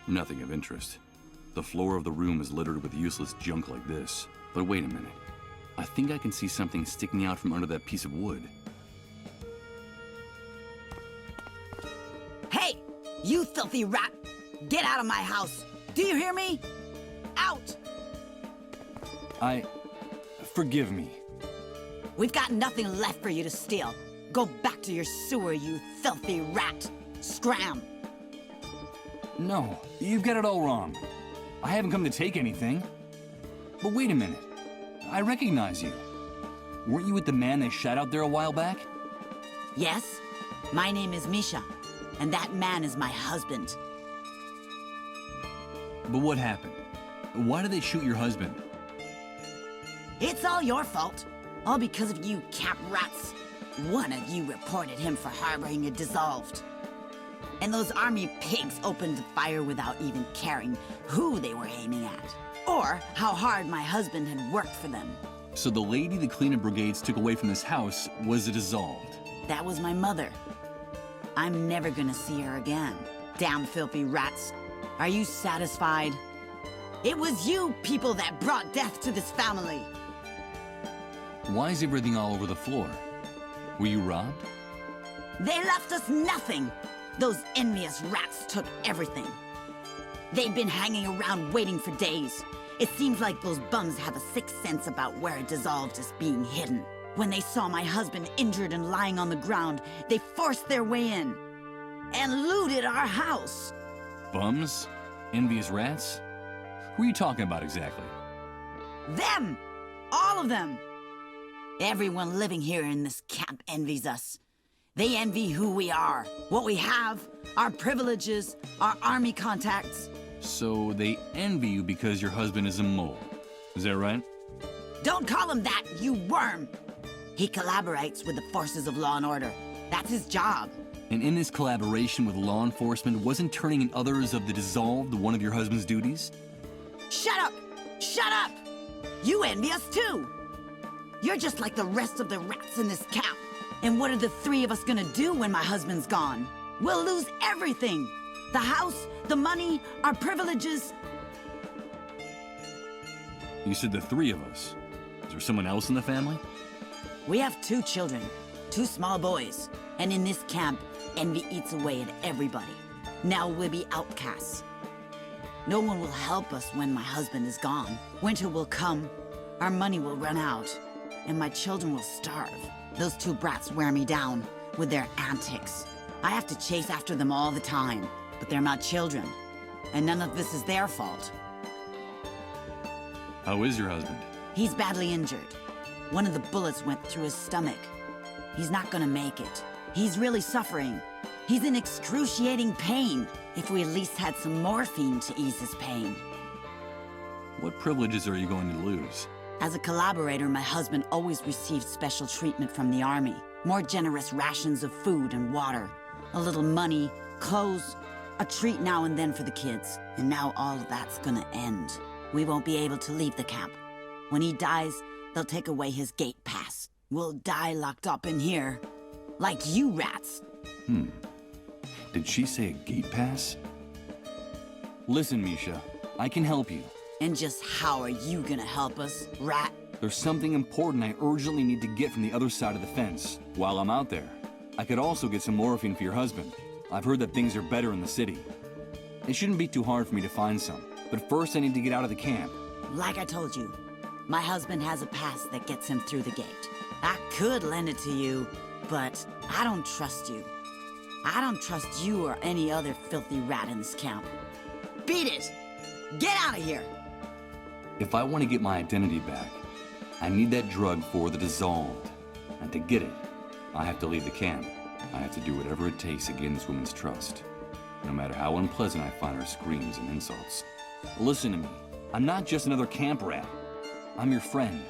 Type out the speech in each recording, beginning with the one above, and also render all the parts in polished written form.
Nothing of interest. The floor of the room is littered with useless junk like this. But wait a minute. I think I can see something sticking out from under that piece of wood. Hey! You filthy rat! Get out of my house! Do you hear me? Out! Forgive me. We've got nothing left for you to steal. Go back to your sewer, you filthy rat! Scram! No, you've got it all wrong. I haven't come to take anything. But wait a minute. I recognize you. Weren't you with the man they shot out there a while back? Yes, my name is Misha, and that man is my husband. But what happened? Why did they shoot your husband? It's all your fault. All because of you camp rats. One of you reported him for harboring a dissolved. And those army pigs opened fire without even caring who they were aiming at, or how hard my husband had worked for them. So the lady the cleanup brigades took away from this house was a dissolved. That was my mother. I'm never gonna see her again. Damn filthy rats. Are you satisfied? It was you people that brought death to this family. Why is everything all over the floor? Were you robbed? They left us nothing. Those envious rats took everything. They've been hanging around waiting for days. It seems like those bums have a sixth sense about where a dissolved is being hidden. When they saw my husband injured and lying on the ground, they forced their way in and looted our house. Bums? Envious rats? Who are you talking about exactly? Them! All of them! Everyone living here in this camp envies us. They envy who we are, what we have, our privileges, our army contacts. So they envy you because your husband is a mole. Is that right? Don't call him that, you worm! He collaborates with the forces of law and order. That's his job. And in this collaboration with law enforcement, wasn't turning in others of the dissolved one of your husband's duties? Shut up! Shut up! You envy us too! You're just like the rest of the rats in this camp. And what are the three of us gonna do when my husband's gone? We'll lose everything! The house, the money, our privileges. You said the three of us. Is there someone else in the family? We have 2 children, 2 small boys. And in this camp, envy eats away at everybody. Now we'll be outcasts. No one will help us when my husband is gone. Winter will come, our money will run out, and my children will starve. Those 2 brats wear me down with their antics. I have to chase after them all the time, but they're my children, and none of this is their fault. How is your husband? He's badly injured. One of the bullets went through his stomach. He's not gonna make it. He's really suffering. He's in excruciating pain. If we at least had some morphine to ease his pain. What privileges are you going to lose? As a collaborator, my husband always received special treatment from the army. More generous rations of food and water. A little money, clothes, a treat now and then for the kids. And now all of that's gonna end. We won't be able to leave the camp. When he dies, they'll take away his gate pass. We'll die locked up in here. Like you rats. Did she say a gate pass? Listen, Misha, I can help you. And just how are you gonna help us, rat? There's something important I urgently need to get from the other side of the fence while I'm out there. I could also get some morphine for your husband. I've heard that things are better in the city. It shouldn't be too hard for me to find some, but first I need to get out of the camp. Like I told you, my husband has a pass that gets him through the gate. I could lend it to you, but I don't trust you. I don't trust you or any other filthy rat in this camp. Beat it! Get out of here! If I want to get my identity back, I need that drug for the dissolved. And to get it, I have to leave the camp. I have to do whatever it takes to gain this woman's trust. No matter how unpleasant I find her screams and insults. Listen to me. I'm not just another camp rat. I'm your friend.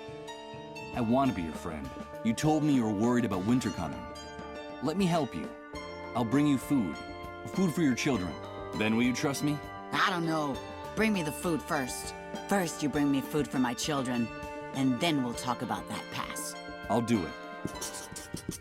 I want to be your friend. You told me you were worried about winter coming. Let me help you. I'll bring you food. Food for your children. Then will you trust me? I don't know. Bring me the food first. First you bring me food for my children, and then we'll talk about that pass. I'll do it.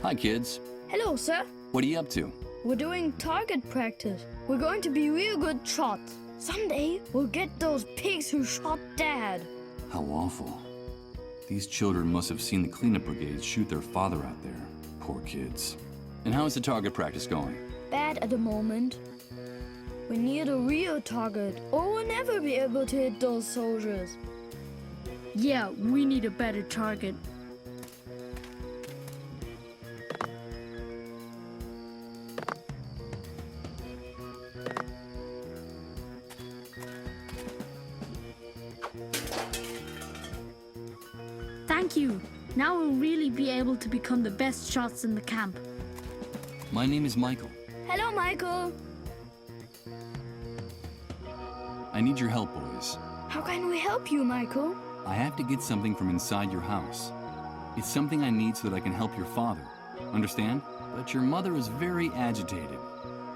Hi, kids. Hello, sir. What are you up to? We're doing target practice. We're going to be real good shots. Someday, we'll get those pigs who shot Dad. How awful. These children must have seen the cleanup brigades shoot their father out there. Poor kids. And how is the target practice going? Bad at the moment. We need a real target, or we'll never be able to hit those soldiers. Yeah, we need a better target. Thank you. Now we'll really be able to become the best shots in the camp. My name is Michael. Hello, Michael. I need your help, boys. How can we help you, Michael? I have to get something from inside your house. It's something I need so that I can help your father. Understand? But your mother is very agitated,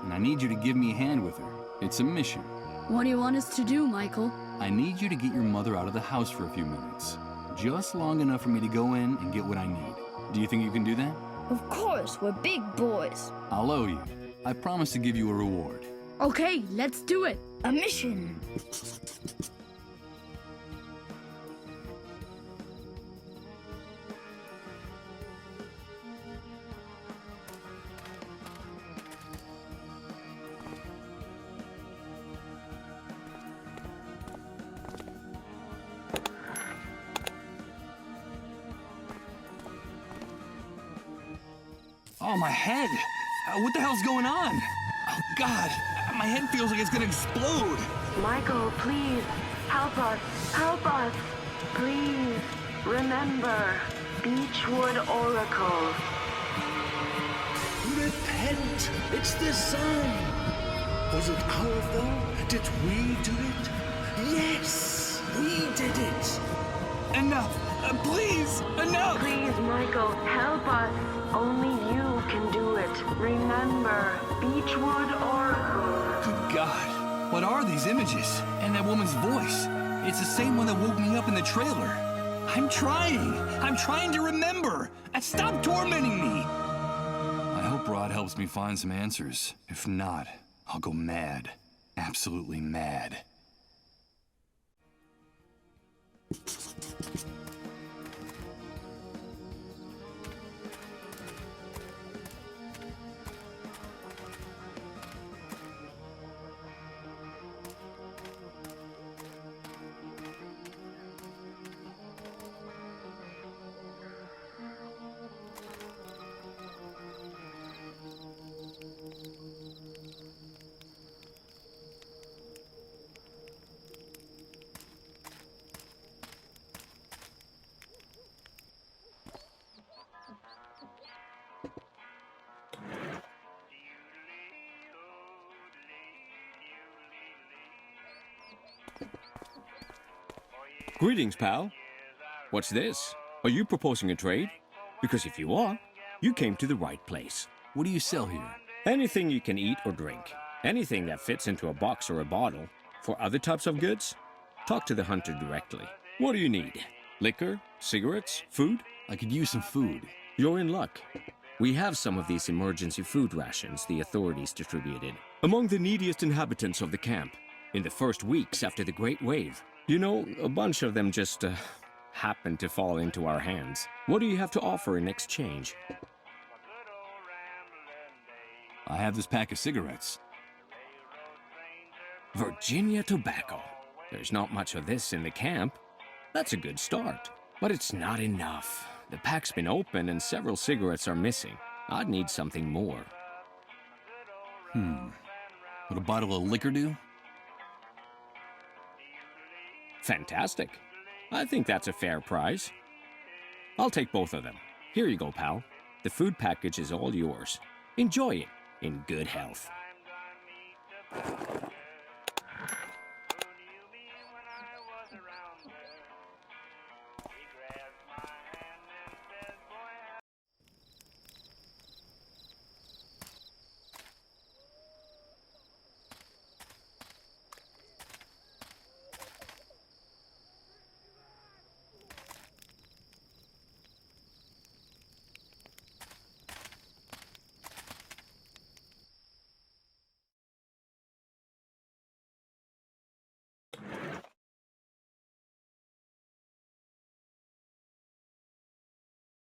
and I need you to give me a hand with her. It's a mission. What do you want us to do, Michael? I need you to get your mother out of the house for a few minutes. Just long enough for me to go in and get what I need. Do you think you can do that? Of course, we're big boys. I'll owe you. I promise to give you a reward. Okay, let's do it. A mission. Oh, my head! What the hell's going on? Oh, God! My head feels like it's gonna explode! Michael, please, help us, help us. Please, remember, Beechwood Oracle. Repent! It's the sign! Was it our fault? Did we do it? Yes! We did it! Enough! Please! Enough! Please, Michael, help us. Only you can do it. Remember, Beechwood Oracle. Good God. What are these images? And that woman's voice. It's the same one that woke me up in the trailer. I'm trying to remember. Stop tormenting me. I hope Rod helps me find some answers. If not, I'll go mad. Absolutely mad. Greetings, pal. What's this? Are you proposing a trade? Because if you are, you came to the right place. What do you sell here? Anything you can eat or drink. Anything that fits into a box or a bottle. For other types of goods, talk to the hunter directly. What do you need? Liquor? Cigarettes? Food? I could use some food. You're in luck. We have some of these emergency food rations the authorities distributed among the neediest inhabitants of the camp in the first weeks after the Great Wave. You know, a bunch of them just happened to fall into our hands. What do you have to offer in exchange? I have this pack of cigarettes. Virginia tobacco. There's not much of this in the camp. That's a good start. But it's not enough. The pack's been open and several cigarettes are missing. I'd need something more. Would a bottle of liquor do? Fantastic. I think that's a fair price. I'll take both of them. Here you go, pal. The food package is all yours. Enjoy it in good health.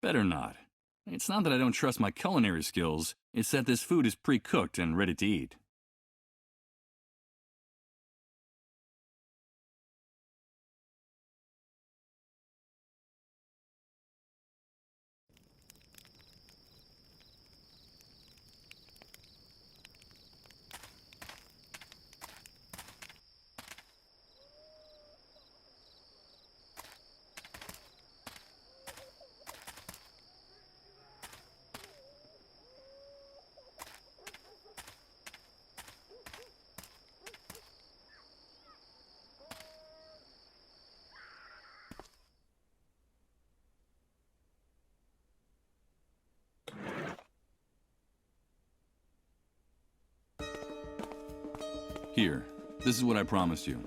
Better not. It's not that I don't trust my culinary skills, it's that this food is pre-cooked and ready to eat. Here, this is what I promised you.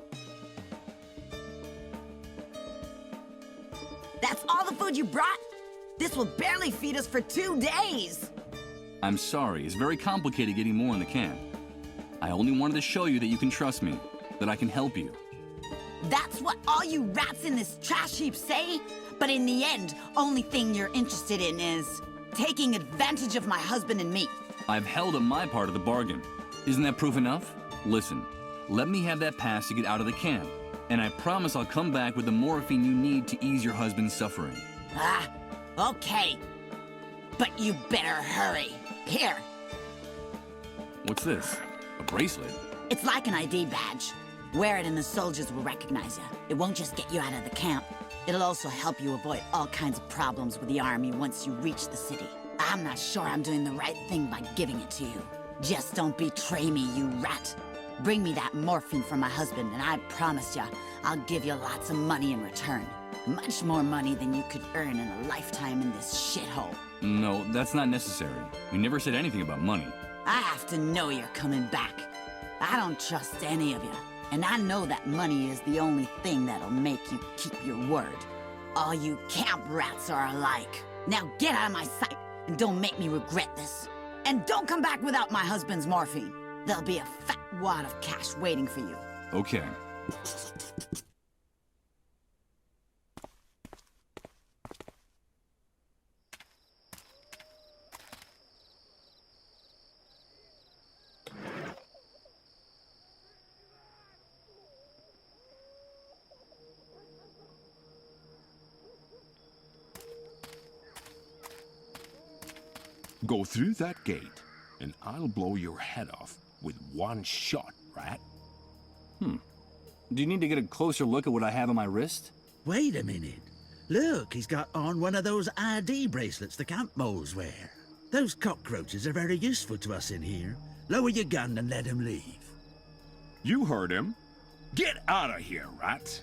That's all the food you brought? This will barely feed us for 2 days. I'm sorry, it's very complicated getting more in the camp. I only wanted to show you that you can trust me, that I can help you. That's what all you rats in this trash heap say? But in the end, only thing you're interested in is taking advantage of my husband and me. I've held up my part of the bargain. Isn't that proof enough? Listen, let me have that pass to get out of the camp, and I promise I'll come back with the morphine you need to ease your husband's suffering. Ah, okay. But you better hurry. Here. What's this? A bracelet? It's like an ID badge. Wear it and the soldiers will recognize you. It won't just get you out of the camp. It'll also help you avoid all kinds of problems with the army once you reach the city. I'm not sure I'm doing the right thing by giving it to you. Just don't betray me, you rat. Bring me that morphine for my husband, and I promise ya, I'll give you lots of money in return. Much more money than you could earn in a lifetime in this shithole. No, that's not necessary. We never said anything about money. I have to know you're coming back. I don't trust any of you, and I know that money is the only thing that'll make you keep your word. All you camp rats are alike. Now get out of my sight, and don't make me regret this. And don't come back without my husband's morphine. There'll be a fat wad of cash waiting for you. Okay. Go through that gate, and I'll blow your head off with one shot, rat. Do you need to get a closer look at what I have on my wrist? Wait a minute. Look, he's got on one of those ID bracelets the camp moles wear. Those cockroaches are very useful to us in here. Lower your gun and let him leave. You heard him. Get out of here, rat.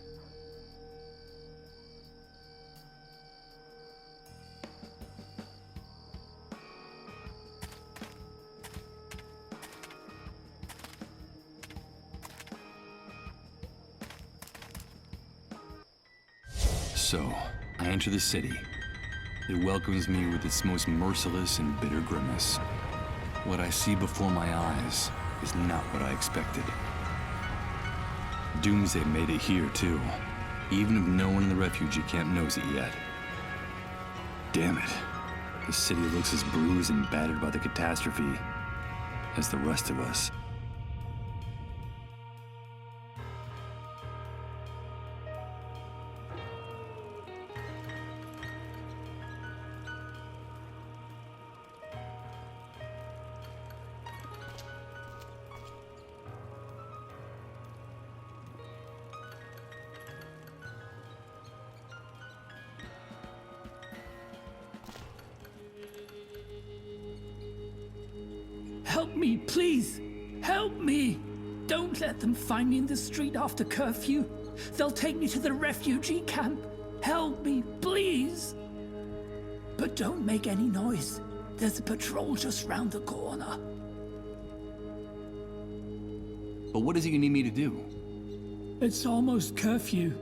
So, I enter the city. It welcomes me with its most merciless and bitter grimace. What I see before my eyes is not what I expected. Doomsday made it here, too. Even if no one in the refugee camp knows it yet. Damn it. The city looks as bruised and battered by the catastrophe as the rest of us. Help me, please! Help me! Don't let them find me in the street after curfew. They'll take me to the refugee camp. Help me, please! But don't make any noise. There's a patrol just round the corner. But what is it you need me to do? It's almost curfew.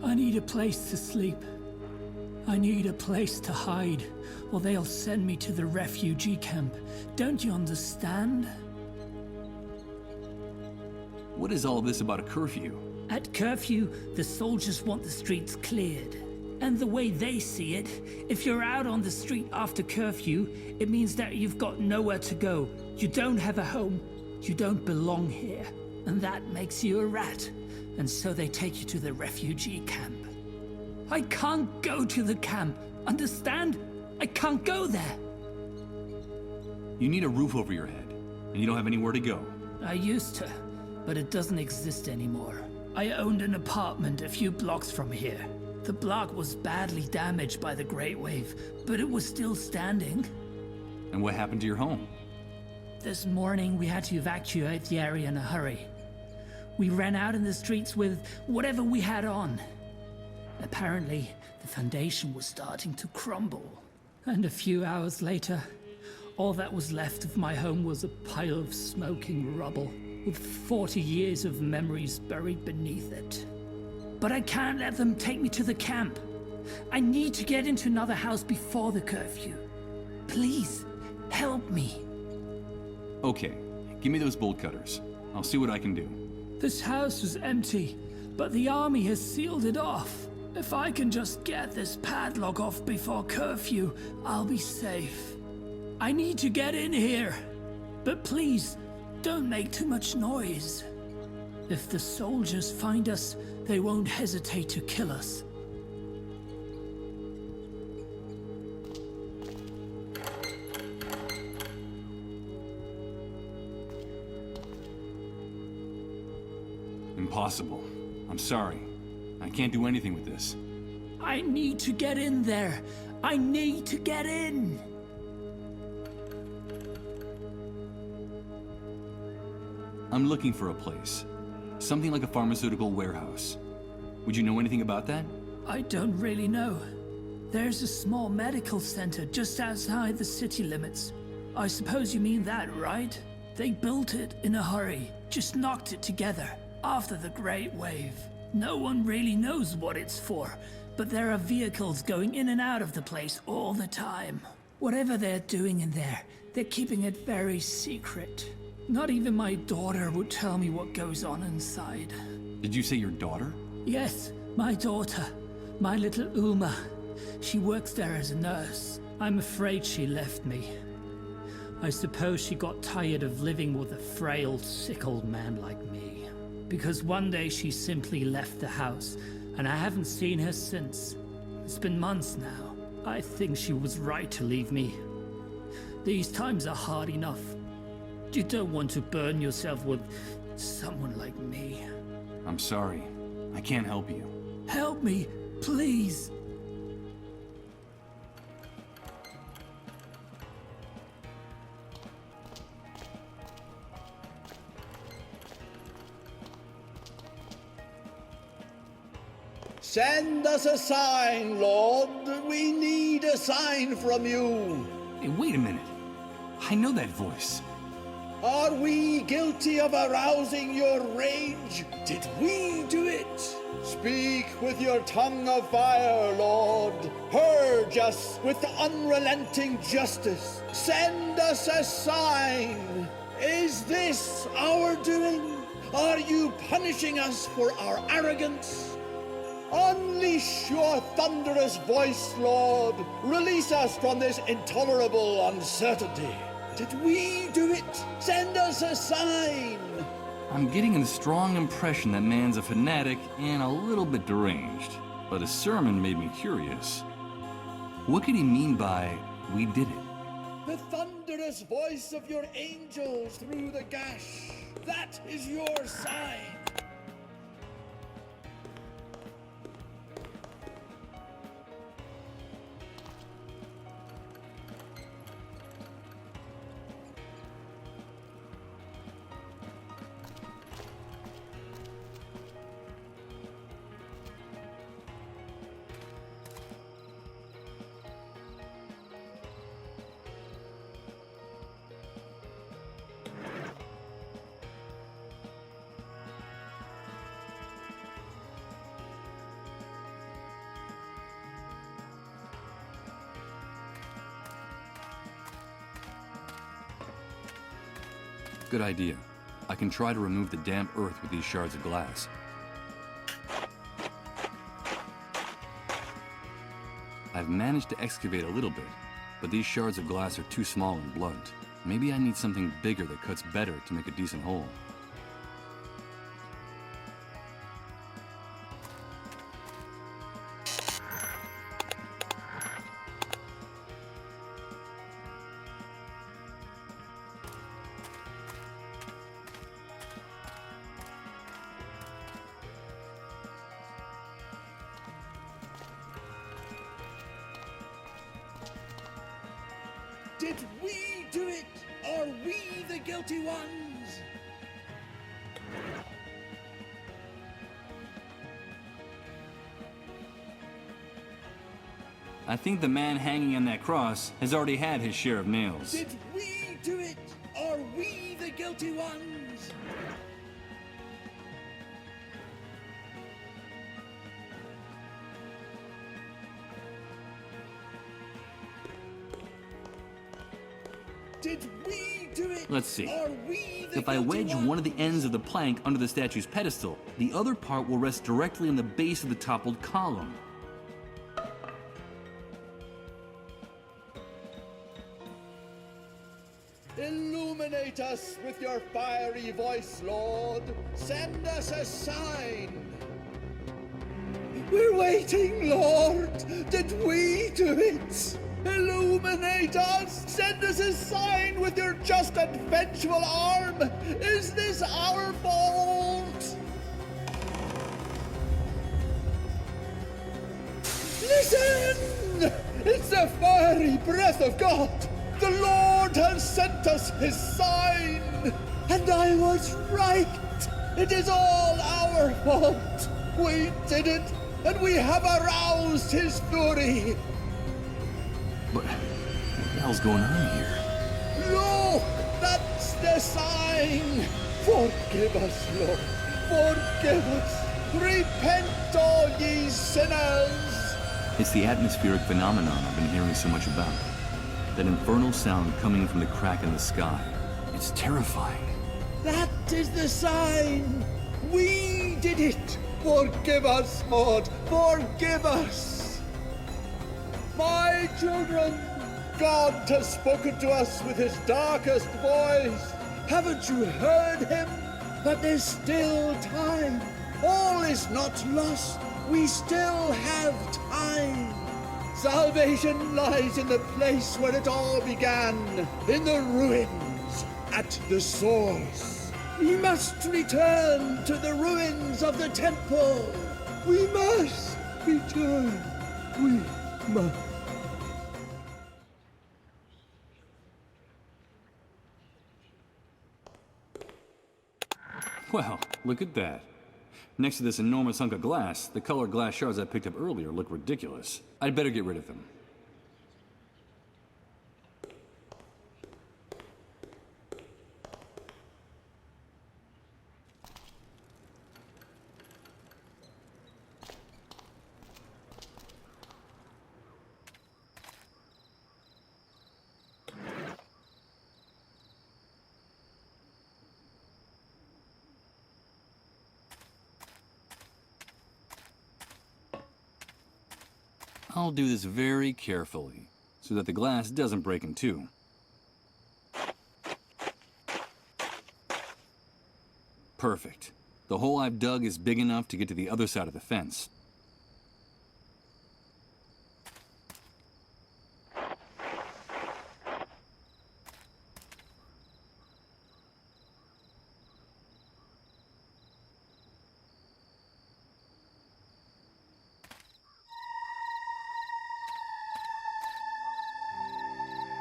I need a place to sleep. I need a place to hide, or they'll send me to the refugee camp. Don't you understand? What is all this about a curfew? At curfew, the soldiers want the streets cleared. And the way they see it, if you're out on the street after curfew, it means that you've got nowhere to go. You don't have a home. You don't belong here. And that makes you a rat. And so they take you to the refugee camp. I can't go to the camp. Understand? I can't go there. You need a roof over your head, and you don't have anywhere to go. I used to, but it doesn't exist anymore. I owned an apartment a few blocks from here. The block was badly damaged by the Great Wave, but it was still standing. And what happened to your home? This morning, we had to evacuate the area in a hurry. We ran out in the streets with whatever we had on. Apparently, the foundation was starting to crumble. And a few hours later, all that was left of my home was a pile of smoking rubble, with 40 years of memories buried beneath it. But I can't let them take me to the camp. I need to get into another house before the curfew. Please, help me. Okay, give me those bolt cutters. I'll see what I can do. This house was empty, but the army has sealed it off. If I can just get this padlock off before curfew, I'll be safe. I need to get in here. But please, don't make too much noise. If the soldiers find us, they won't hesitate to kill us. Impossible. I'm sorry. I can't do anything with this. I need to get in there. I need to get in. I'm looking for a place. Something like a pharmaceutical warehouse. Would you know anything about that? I don't really know. There's a small medical center just outside the city limits. I suppose you mean that, right? They built it in a hurry, just knocked it together after the Great Wave. No one really knows what it's for, but there are vehicles going in and out of the place all the time. Whatever they're doing in there, they're keeping it very secret. Not even my daughter would tell me what goes on inside. Did you say your daughter? Yes, my daughter. My little Uma. She works there as a nurse. I'm afraid she left me. I suppose she got tired of living with a frail, sick old man like me. Because one day she simply left the house, and I haven't seen her since. It's been months now. I think she was right to leave me. These times are hard enough. You don't want to burn yourself with someone like me. I'm sorry. I can't help you. Help me, please. Send us a sign, Lord. We need a sign from you. Hey, wait a minute. I know that voice. Are we guilty of arousing your rage? Did we do it? Speak with your tongue of fire, Lord. Purge us with unrelenting justice. Send us a sign. Is this our doing? Are you punishing us for our arrogance? Unleash your thunderous voice, Lord. Release us from this intolerable uncertainty. Did we do it? Send us a sign! I'm getting a strong impression that man's a fanatic and a little bit deranged. But his sermon made me curious. What could he mean by, we did it? The thunderous voice of your angels through the gash. That is your sign. Good idea. I can try to remove the damp earth with these shards of glass. I've managed to excavate a little bit, but these shards of glass are too small and blunt. Maybe I need something bigger that cuts better to make a decent hole. Did we do it? Are we the guilty ones? I think the man hanging on that cross has already had his share of nails. Did we do it? Are we the guilty ones? Did we do it? Let's see. Are we the If I guilty wedge ones? one of the ends of the plank under the statue's pedestal, the other part will rest directly on the base of the toppled column. Illuminate us with your fiery voice, Lord. Send us a sign. We're waiting, Lord. Did we do it? Illuminate us. Send us a sign with your just and vengeful arm. Is this our fault? Listen! It's the fiery breath of God. The Lord has sent us his sign. And I was right. It is all our fault. We did it, and we have aroused his fury. But what the hell's going on here? Look, that's the sign. Forgive us, Lord. Forgive us. Repent, all ye sinners. It's the atmospheric phenomenon I've been hearing so much about. That infernal sound coming from the crack in the sky. It's terrifying. That is the sign. We did it. Forgive us, Lord. Forgive us. My children, God has spoken to us with his darkest voice. Haven't you heard him? But there's still time. All is not lost. We still have time. Salvation lies in the place where it all began, in the ruins, at the source. We must return to the ruins of the temple. We must return. We must. Well, look at that. Next to this enormous hunk of glass, the colored glass shards I picked up earlier look ridiculous. I'd better get rid of them. I'll do this very carefully, so that the glass doesn't break in two. Perfect. The hole I've dug is big enough to get to the other side of the fence.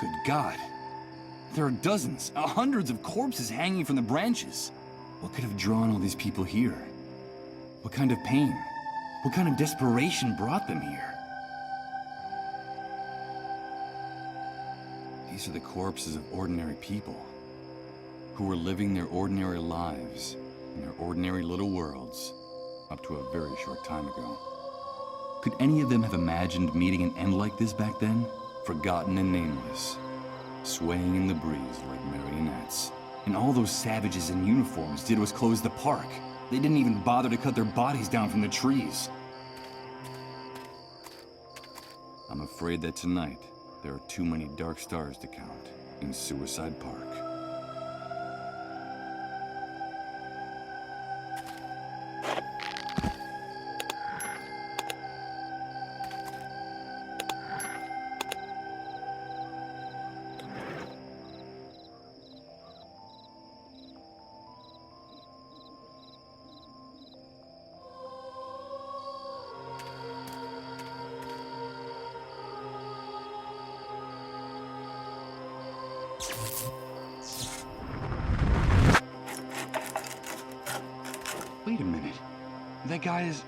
Good God. There are dozens, hundreds of corpses hanging from the branches. What could have drawn all these people here? What kind of pain? What kind of desperation brought them here? These are the corpses of ordinary people who were living their ordinary lives in their ordinary little worlds up to a very short time ago. Could any of them have imagined meeting an end like this back then? Forgotten and nameless, swaying in the breeze like marionettes. And all those savages in uniforms did was close the park. They didn't even bother to cut their bodies down from the trees. I'm afraid that tonight, there are too many dark stars to count in Suicide Park. Wait a minute. That guy is...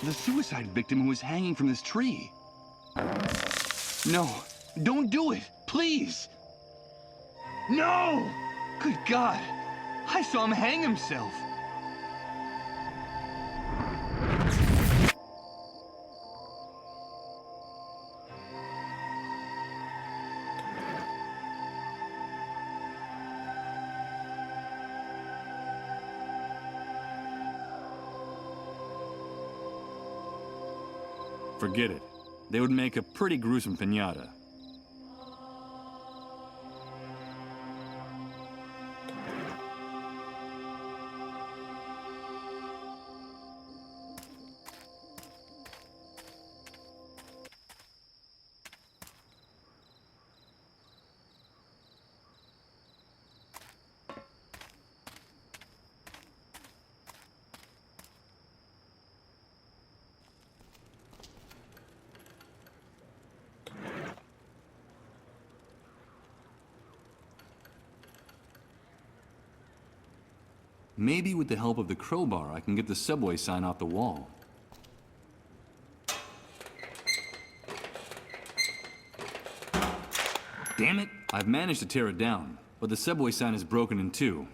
the suicide victim who was hanging from this tree. No, don't do it, please. No! Good God, I saw him hang himself. Forget it. They would make a pretty gruesome piñata. Maybe with the help of the crowbar, I can get the subway sign off the wall. Damn it! I've managed to tear it down, but the subway sign is broken in two,